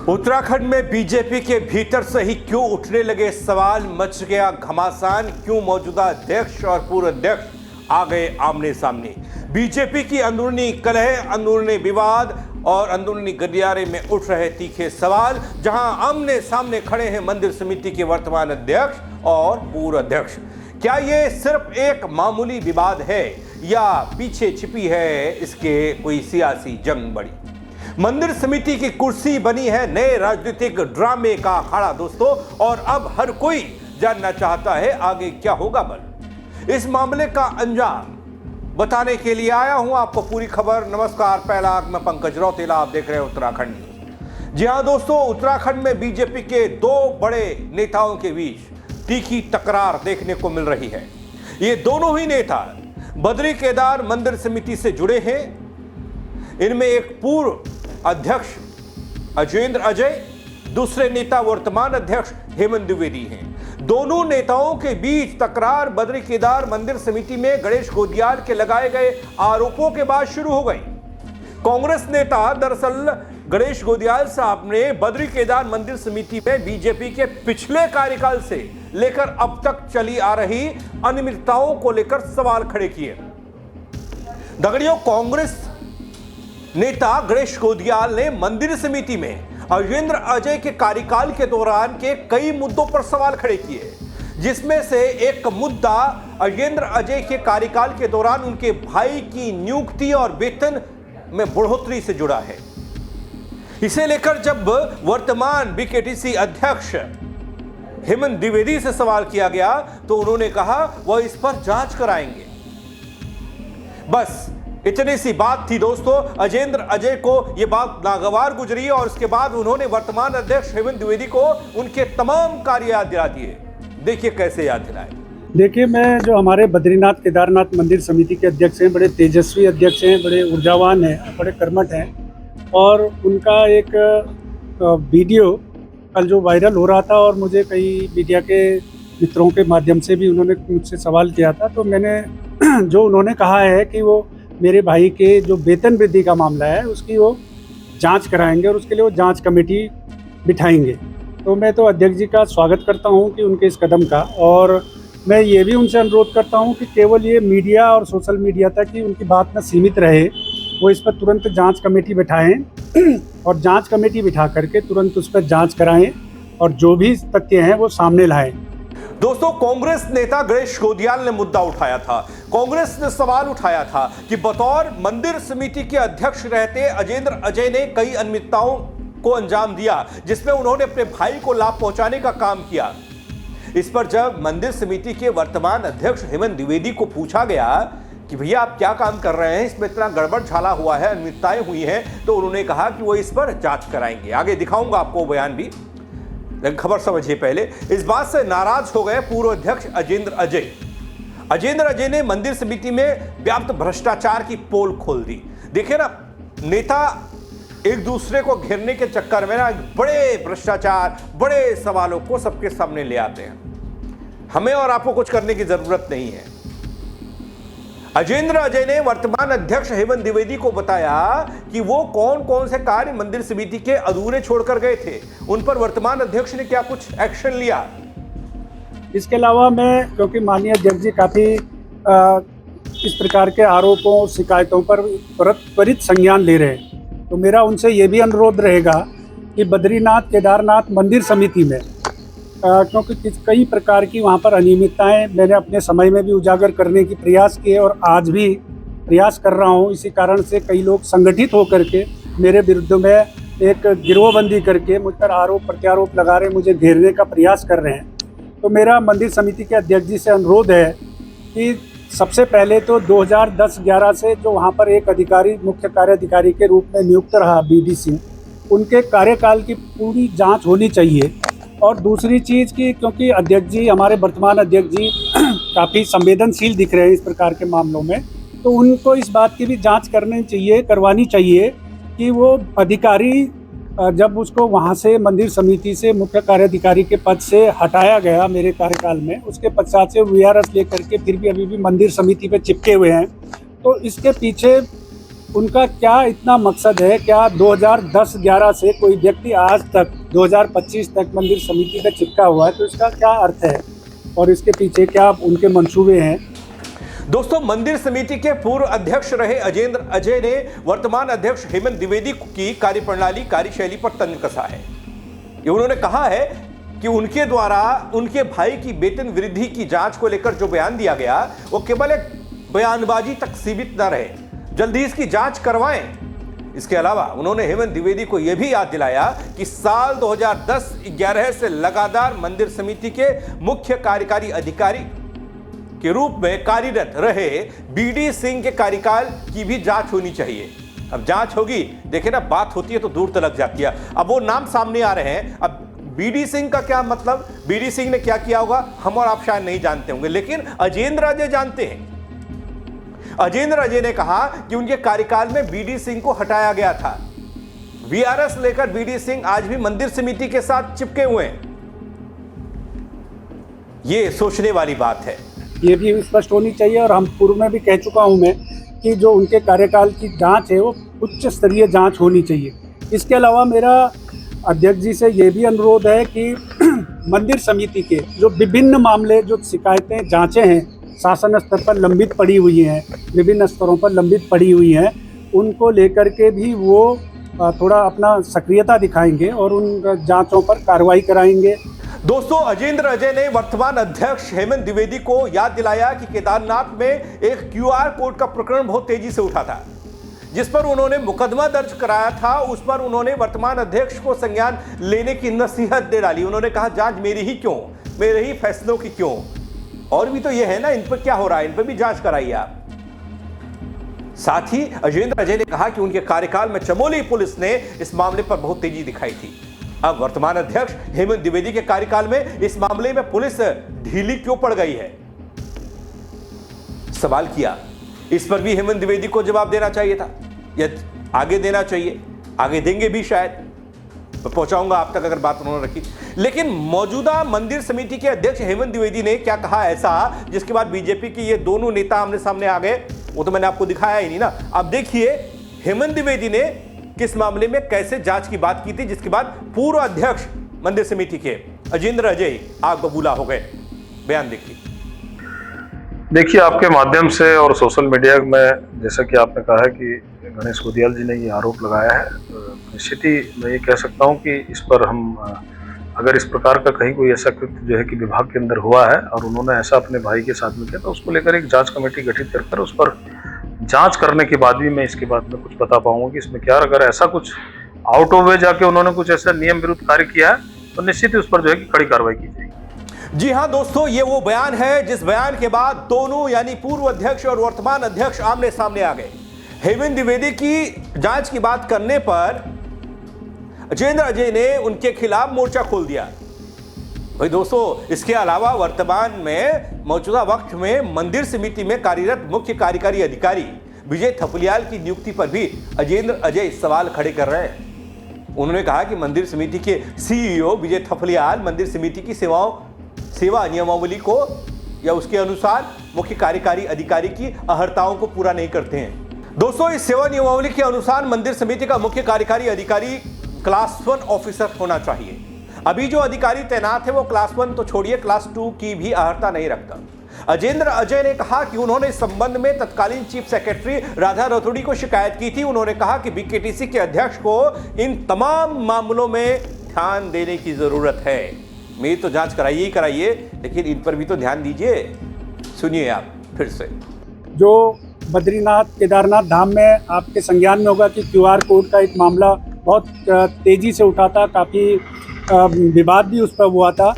उत्तराखंड में बीजेपी के भीतर से ही क्यों उठने लगे सवाल, मच गया घमासान। क्यों मौजूदा अध्यक्ष और पूर्व अध्यक्ष आ गए आमने सामने। बीजेपी की अंदरूनी कलह, अंदरूनी विवाद और अंदरूनी गलियारे में उठ रहे तीखे सवाल, जहां आमने सामने खड़े हैं मंदिर समिति के वर्तमान अध्यक्ष और पूर्व अध्यक्ष। क्या ये सिर्फ एक मामूली विवाद है या पीछे छिपी है इसके कोई सियासी जंग बड़ी। मंदिर समिति की कुर्सी बनी है नए राजनीतिक ड्रामे का अखाड़ा दोस्तों, और अब हर कोई जानना चाहता है आगे क्या होगा। बल इस मामले का अंजाम बताने के लिए आया हूं आपको पूरी खबर। नमस्कार, पहला मैं पंकज रौतेला, आप देख रहे हैं उत्तराखंड न्यूज। जी हां दोस्तों, उत्तराखंड में बीजेपी के दो बड़े नेताओं के बीच तीखी टकरार देखने को मिल रही है। ये दोनों ही नेता बद्री केदार मंदिर समिति से जुड़े हैं। इनमें एक पूर्व अध्यक्ष अजेंद्र अजय, दूसरे नेता वर्तमान अध्यक्ष हेमंत द्विवेदी हैं। दोनों नेताओं के बीच तकरार बद्री केदार मंदिर समिति में गणेश गोदियाल के लगाए गए आरोपों के बाद शुरू हो गई। कांग्रेस नेता दरअसल गणेश गोदियाल साहब ने बद्री केदार मंदिर समिति में बीजेपी के पिछले कार्यकाल से लेकर अब तक चली आ रही अनियमितताओं को लेकर सवाल खड़े किए। दगड़ियों, कांग्रेस नेता गणेश गोदियाल ने मंदिर समिति में अजेंद्र अजय के कार्यकाल के दौरान के कई मुद्दों पर सवाल खड़े किए, जिसमें से एक मुद्दा अजेंद्र अजय के कार्यकाल के दौरान उनके भाई की नियुक्ति और वेतन में बढ़ोतरी से जुड़ा है। इसे लेकर जब वर्तमान बीकेटीसी अध्यक्ष हेमंत द्विवेदी से सवाल किया गया तो उन्होंने कहा वह इस पर जांच कराएंगे। बस इतनी सी बात थी दोस्तों। अजेंद्र अजय को यह बात नागवार गुजरी और उसके बाद उन्होंने वर्तमान अध्यक्ष हेमंत द्विवेदी को उनके तमाम कार्य याद दिला दिए। देखिए कैसे याद दिलाए। देखिए, मैं जो हमारे बद्रीनाथ केदारनाथ मंदिर समिति के अध्यक्ष हैं, बड़े तेजस्वी अध्यक्ष हैं, बड़े ऊर्जावान हैं, बड़े कर्मठ हैं, और उनका एक वीडियो कल जो वायरल हो रहा था और मुझे कई मीडिया के मित्रों के माध्यम से भी उन्होंने मुझसे सवाल किया था, तो मैंने जो उन्होंने कहा है कि वो मेरे भाई के जो वेतन वृद्धि का मामला है उसकी वो जांच कराएंगे और उसके लिए वो जांच कमेटी बिठाएंगे। तो मैं तो अध्यक्ष जी का स्वागत करता हूं कि उनके इस कदम का, और मैं ये भी उनसे अनुरोध करता हूं कि केवल ये मीडिया और सोशल मीडिया तक ही उनकी बात न सीमित रहे, वो इस पर तुरंत जांच कमेटी बिठाएं और जांच कमेटी बिठा करके तुरंत उस पर जांच कराएं और जो भी तथ्य हैं वो सामने लाएं। दोस्तों, कांग्रेस नेता गणेश गोदियाल ने मुद्दा उठाया था। कांग्रेस ने सवाल उठाया था कि बतौर मंदिर समिति के अध्यक्ष रहते अजेंद्र अजय ने कई अनियमितताओं को अंजाम दिया, जिसमें उन्होंने अपने भाई को लाभ पहुंचाने का काम किया। इस पर जब मंदिर समिति के वर्तमान अध्यक्ष हेमंत द्विवेदी को पूछा गया कि भैया आप क्या काम कर रहे हैं, इसमें इतना गड़बड़ झाला हुआ है, अनियमितताएं हुई हैं, तो उन्होंने कहा कि वो इस पर जांच कराएंगे। आगे दिखाऊंगा आपको बयान भी, लेकिन खबर समझिए पहले। इस बात से नाराज हो गए पूर्व अध्यक्ष अजेंद्र अजय। अजेंद्र अजय ने मंदिर समिति में व्याप्त भ्रष्टाचार की पोल खोल दी। देखिए ना, नेता एक दूसरे को घेरने के चक्कर में ना बड़े भ्रष्टाचार, बड़े सवालों को सबके सामने ले आते हैं। हमें और आपको कुछ करने की जरूरत नहीं है। अजेंद्र अजय ने वर्तमान अध्यक्ष हेमंत द्विवेदी को बताया कि वो कौन कौन से कार्य मंदिर समिति के अधूरे छोड़कर गए थे, उन पर वर्तमान अध्यक्ष ने क्या कुछ एक्शन लिया। इसके अलावा मैं, क्योंकि माननीय अध्यक्ष जी काफ़ी इस प्रकार के आरोपों शिकायतों पर त्वरित संज्ञान ले रहे हैं, तो मेरा उनसे ये भी अनुरोध रहेगा कि बद्रीनाथ केदारनाथ मंदिर समिति में क्योंकि कई प्रकार की वहाँ पर अनियमितताएं मैंने अपने समय में भी उजागर करने की प्रयास किए और आज भी प्रयास कर रहा हूँ। इसी कारण से कई लोग संगठित होकर के मेरे विरुद्ध में एक गिरोहबंदी करके मुझ पर आरोप प्रत्यारोप लगा रहे, मुझे घेरने का प्रयास कर रहे हैं। तो मेरा मंदिर समिति के अध्यक्ष जी से अनुरोध है कि सबसे पहले तो 2010-11 से जो वहाँ पर एक अधिकारी मुख्य कार्याधिकारी के रूप में नियुक्त रहा BDC, उनके कार्यकाल की पूरी जाँच होनी चाहिए। और दूसरी चीज़ की, क्योंकि अध्यक्ष जी, हमारे वर्तमान अध्यक्ष जी काफ़ी संवेदनशील दिख रहे हैं इस प्रकार के मामलों में, तो उनको इस बात की भी जांच करवानी चाहिए कि वो अधिकारी जब उसको वहाँ से मंदिर समिति से मुख्य कार्याधिकारी के पद से हटाया गया मेरे कार्यकाल में, उसके पश्चात से VRS लेकर के फिर भी अभी भी मंदिर समिति पे चिपके हुए हैं। तो इसके पीछे उनका क्या इतना मकसद है? क्या 2010-11 से कोई व्यक्ति आज तक 2025 तक मंदिर समिति का चिपका हुआ है, तो इसका क्या अर्थ है और इसके पीछे क्या उनके मंसूबे हैं? दोस्तों, मंदिर समिति के पूर्व अध्यक्ष रहे अजेंद्र अजय ने वर्तमान अध्यक्ष हेमंत द्विवेदी की कार्यप्रणाली कार्यशैली पर तंज कसा है। ये उन्होंने कहा है कि उनके द्वारा उनके भाई की वेतन वृद्धि की जांच को लेकर जो बयान दिया गया वो केवल एक बयानबाजी तक सीमित न रहे, जल्दी इसकी जांच करवाएं। इसके अलावा उन्होंने हेमंत द्विवेदी को यह भी याद दिलाया कि साल 2010-11 से लगातार मंदिर समिति के मुख्य कार्यकारी अधिकारी के रूप में कार्यरत रहे बीडी सिंह के कार्यकाल की भी जांच होनी चाहिए। अब जांच होगी, देखे ना, बात होती है तो दूर तक जाती है। अब वो नाम सामने आ रहे हैं। अब बीडी सिंह का क्या मतलब, बीडी सिंह ने क्या किया होगा हम और आप शायद नहीं जानते होंगे, लेकिन अजेंद्र अजय जानते हैं। अजेंद्र अजय ने कहा कि उनके कार्यकाल में बीडी सिंह को हटाया गया था। वीआरएस लेकर बीडी सिंह आज भी मंदिर समिति के साथ चिपके हुए हैं। यह सोचने वाली बात है। ये भी स्पष्ट होनी चाहिए, और हम पूर्व में भी कह चुका हूं मैं कि जो उनके कार्यकाल की जांच है वो उच्च स्तरीय जांच होनी चाहिए। इसके अलावा मेरा अध्यक्ष जी से ये भी अनुरोध है कि मंदिर समिति के जो विभिन्न मामले, जो शिकायतें जांचें हैं, शासन स्तर पर लंबित पड़ी हुई हैं, विभिन्न स्तरों पर लंबित पड़ी हुई हैं, उनको लेकर के भी वो थोड़ा अपना सक्रियता दिखाएंगे और उन जांचों पर कार्रवाई कराएंगे। दोस्तों, अजेंद्र अजय ने वर्तमान अध्यक्ष हेमंत द्विवेदी को याद दिलाया कि केदारनाथ में एक क्यूआर कोड का प्रकरण बहुत तेजी से उठा था, जिस पर उन्होंने मुकदमा दर्ज कराया था। उस पर उन्होंने वर्तमान अध्यक्ष को संज्ञान लेने की नसीहत दे डाली। उन्होंने कहा जांच मेरी ही क्यों, मेरे ही फैसलों की क्यों, और भी तो ये है ना, इन पर क्या हो रहा है, इन पर भी जांच कराइए आप। साथ ही अजेंद्र अजय ने कहा कि उनके कार्यकाल में चमोली पुलिस ने इस मामले पर बहुत तेजी दिखाई थी। अब वर्तमान अध्यक्ष हेमंत द्विवेदी के कार्यकाल में इस मामले में पुलिस ढीली क्यों पड़ गई है, सवाल किया। इस पर भी हेमंत द्विवेदी को जवाब देना चाहिए था, या आगे देना चाहिए, आगे देंगे भी शायद, मैं पहुंचाऊंगा आप तक अगर बात उन्होंने रखी। लेकिन मौजूदा मंदिर समिति के अध्यक्ष हेमंत द्विवेदी ने क्या कहा ऐसा, जिसके बाद बीजेपी के ये दोनों नेता आमने सामने आ गए, वो तो मैंने आपको दिखाया ही नहीं ना। अब देखिए हेमंत द्विवेदी ने किस मामले में कैसे जांच की बात की थी, जिसके बाद पूर्व अध्यक्ष मंदिर समिति के अजेंद्र अजय आग बबूला हो गए। बयान देखिए। देखिए, आपके माध्यम से और सोशल मीडिया में जैसा कि आपने कहा है कि गणेश गोदियाल जी ने ये आरोप लगाया है, निश्चित ही मैं ये कह सकता हूँ कि इस पर हम अगर इस प्रकार का कहीं कोई ऐसा कृत्य जो है कि विभाग के अंदर हुआ है और उन्होंने ऐसा अपने भाई के साथ में किया, तो उसको लेकर एक जांच कमेटी गठित कर उस पर जांच करने के बाद भी मैं इसके बाद में कुछ बता पाऊंगा कि इसमें क्या, अगर ऐसा कुछ आउट ऑफ वे जाके उन्होंने कुछ ऐसा नियम विरुद्ध कार्य किया है तो निश्चित ही उस पर जो है कि कड़ी कार्रवाई की जाएगी। जी हां दोस्तों, ये वो बयान है जिस बयान के बाद दोनों यानी पूर्व अध्यक्ष और वर्तमान अध्यक्ष आमने सामने आ गए। हेमंत द्विवेदी की जांच की बात करने पर अजेंद्र अजय ने उनके खिलाफ मोर्चा खोल दिया। भाई दोस्तों, इसके अलावा वर्तमान में मौजूदा वक्त में मंदिर समिति में कार्यरत मुख्य कार्यकारी अधिकारी विजय थपलियाल की नियुक्ति पर भी अजेंद्र अजय सवाल खड़े कर रहे हैं। उन्होंने कहा कि मंदिर समिति के सीईओ विजय थपलियाल मंदिर समिति की सेवा नियमावली को या उसके अनुसार मुख्य कार्यकारी अधिकारी की अहर्ताओं को पूरा नहीं करते हैं। दोस्तों, इस सेवा नियमावली के अनुसार मंदिर समिति का मुख्य कार्यकारी अधिकारी क्लास 1 ऑफिसर होना चाहिए। अभी जो अधिकारी तैनात है वो क्लास 1 तो छोड़िए, क्लास 2 की भी अहर्ता नहीं रखता। अजेंद्र अजय ने कहा कि उन्होंने इस संबंध में तत्कालीन चीफ सेक्रेटरी राधा रतोड़ी को शिकायत की थी। उन्होंने कहा कि बीकेटीसी के अध्यक्ष को इन तमाम मामलों में ध्यान देने की जरूरत है। मेरी तो जांच कराइए ही कराइए, लेकिन इन पर भी तो ध्यान दीजिए। सुनिए आप फिर से। जो बद्रीनाथ केदारनाथ धाम में आपके संज्ञान में होगा कि क्यूआर कोड का एक मामला बहुत तेजी से उठा था, काफ़ी विवाद भी उस पर हुआ था।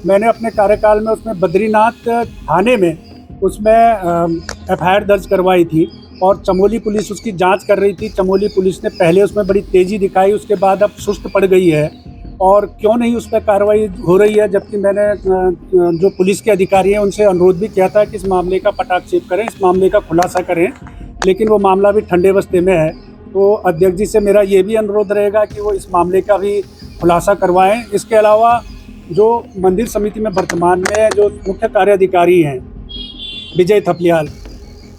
मैंने अपने कार्यकाल में उसमें बद्रीनाथ थाने में उसमें एफआईआर दर्ज करवाई थी और चमोली पुलिस उसकी जांच कर रही थी। चमोली पुलिस ने पहले उसमें बड़ी तेज़ी दिखाई, उसके बाद अब सुस्त पड़ गई है और क्यों नहीं उस पर कार्रवाई हो रही है, जबकि मैंने जो पुलिस के अधिकारी हैं उनसे अनुरोध भी किया था कि इस मामले का पटाक्षेप करें, इस मामले का खुलासा करें, लेकिन वो मामला भी ठंडे बस्ते में है। तो अध्यक्ष जी से मेरा ये भी अनुरोध रहेगा कि वो इस मामले का भी खुलासा करवाएं। इसके अलावा जो मंदिर समिति में वर्तमान में जो मुख्य कार्याधिकारी हैं विजय थपलियाल,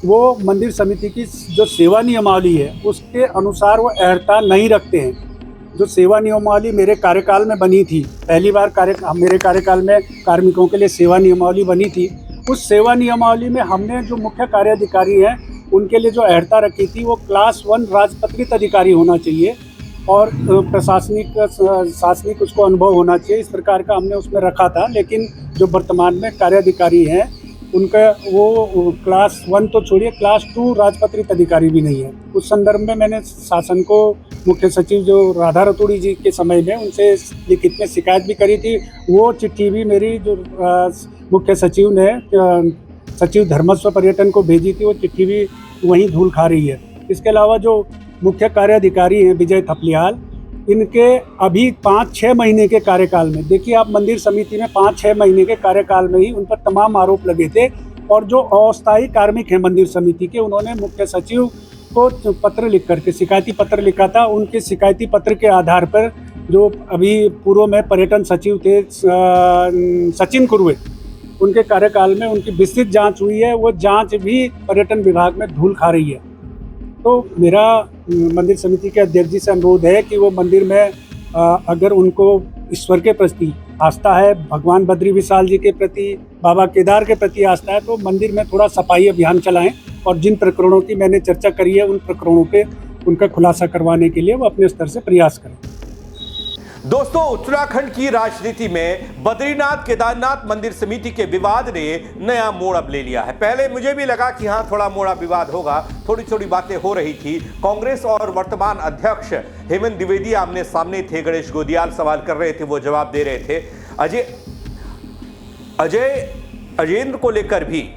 वो मंदिर समिति की जो सेवा नियमावली है उसके अनुसार वो अहर्ता नहीं रखते हैं। जो सेवा नियमावली मेरे कार्यकाल में बनी थी, पहली बार मेरे कार्यकाल में कार्मिकों के लिए सेवा नियमावली बनी थी, उस सेवा नियमावली में हमने जो मुख्य कार्याधिकारी हैं उनके लिए जो अहर्ता रखी थी वो क्लास 1 राजपत्रित अधिकारी होना चाहिए और शासनिक उसको अनुभव होना चाहिए, इस प्रकार का हमने उसमें रखा था। लेकिन जो वर्तमान में कार्याधिकारी हैं उनका वो क्लास 1 तो छोड़िए, क्लास 2 राजपत्रित अधिकारी भी नहीं है। उस संदर्भ में मैंने शासन को मुख्य सचिव जो राधा रतूड़ी जी के समय में उनसे लिखित में शिकायत भी करी थी। वो चिट्ठी भी मेरी जो मुख्य सचिव ने सचिव धर्मस्व पर्यटन को भेजी थी, वो चिट्ठी भी वहीं धूल खा रही है। इसके अलावा जो मुख्य कार्याधिकारी हैं विजय थपलियाल, इनके अभी 5-6 महीने के कार्यकाल में, देखिए आप मंदिर समिति में 5-6 महीने के कार्यकाल में ही उन पर तमाम आरोप लगे थे। और जो अस्थायी कार्मिक हैं मंदिर समिति के, उन्होंने मुख्य सचिव को पत्र लिख करके शिकायती पत्र लिखा था। उनके शिकायती पत्र के आधार पर जो अभी पूर्व में पर्यटन सचिव थे सचिन कुर्वे, उनके कार्यकाल में उनकी विस्तृत जांच हुई है। वो जांच भी पर्यटन विभाग में धूल खा रही है। तो मेरा मंदिर समिति के अध्यक्ष जी से अनुरोध है कि वो मंदिर में अगर उनको ईश्वर के प्रति आस्था है, भगवान बद्री विशाल जी के प्रति, बाबा केदार के प्रति आस्था है, तो मंदिर में थोड़ा सफाई अभियान चलाएं और जिन प्रकरणों की मैंने चर्चा करी है उन प्रकरणों पे उनका खुलासा करवाने के लिए वो अपने स्तर से प्रयास करें। दोस्तों, उत्तराखंड की राजनीति में बद्रीनाथ केदारनाथ मंदिर समिति के विवाद ने नया मोड़ अब ले लिया है। पहले मुझे भी लगा कि हाँ, थोड़ा मोड़ा विवाद होगा, थोड़ी थोड़ी बातें हो रही थी। कांग्रेस और वर्तमान अध्यक्ष हेमंत द्विवेदी आमने सामने थे, गणेश गोदियाल सवाल कर रहे थे, वो जवाब दे रहे थे। अजेंद्र को लेकर भी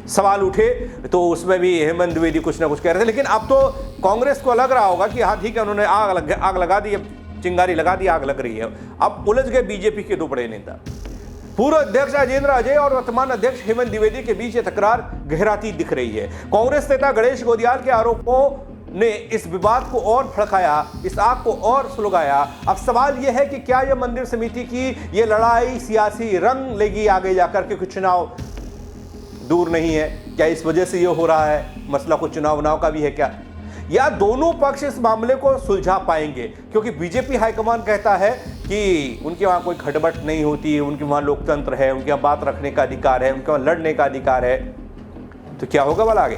सवाल उठे तो उसमें भी हेमंत द्विवेदी कुछ ना कुछ कह रहे थे। लेकिन अब तो कांग्रेस को लग रहा होगा कि हाँ ठीक है, उन्होंने आग लगा दी, चिंगारी लगा दी, आग लग रही है। अब उलझ गए बीजेपी के दो बड़े नेता। पूर्व अध्यक्ष अजेंद्र अजय और वर्तमान अध्यक्ष हेमंत द्विवेदी के बीच ये तकरार गहराती दिख रही है। कांग्रेस नेता गणेश गोदियाल के आरोपों ने इस विवाद को और भड़काया, इस आग को और सुलगाया। अब सवाल यह है कि क्या यह मंदिर समिति की ये लड़ाई सियासी रंग लेगी आगे जाकर के? कुछ चुनाव दूर नहीं है, क्या इस वजह से ये हो रहा है? मसला कुछ चुनाव का भी है क्या, या दोनों पक्ष इस मामले को सुलझा पाएंगे? क्योंकि बीजेपी हाईकमान कहता है कि उनके वहाँ कोई खटबट नहीं होती है, उनके वहाँ लोकतंत्र है, उनके वहाँ बात रखने का अधिकार है, उनके वहाँ लड़ने का अधिकार है। तो क्या होगा भला आगे?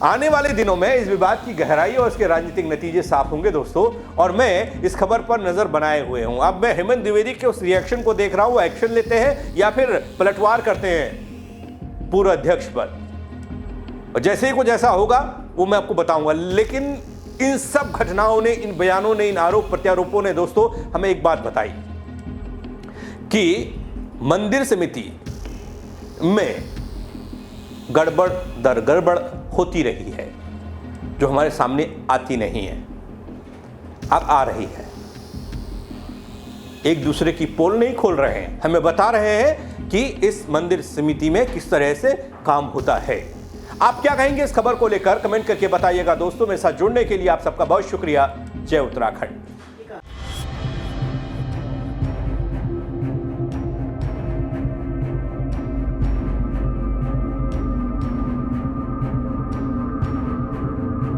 आने वाले दिनों में इस विवाद की गहराई और इसके राजनीतिक नतीजे साफ होंगे दोस्तों, और मैं इस खबर पर नजर बनाए हुए हूं। अब मैं हेमंत द्विवेदी के उस रिएक्शन को देख रहा हूं, वो एक्शन लेते हैं या फिर पलटवार करते हैं पूर्व अध्यक्ष पर। और जैसे ही कुछ ऐसा होगा वो मैं आपको बताऊंगा। लेकिन इन सब घटनाओं ने, इन बयानों ने, इन आरोप प्रत्यारोपों ने दोस्तों हमें एक बात बताई कि मंदिर समिति में गड़बड़ दर गड़बड़ होती रही है, जो हमारे सामने आती नहीं है, अब आ रही है। एक दूसरे की पोल नहीं खोल रहे हैं, हमें बता रहे हैं कि इस मंदिर समिति में किस तरह से काम होता है। आप क्या कहेंगे इस खबर को लेकर? कमेंट करके बताइएगा दोस्तों। मेरे साथ जुड़ने के लिए आप सबका बहुत शुक्रिया। जय उत्तराखंड।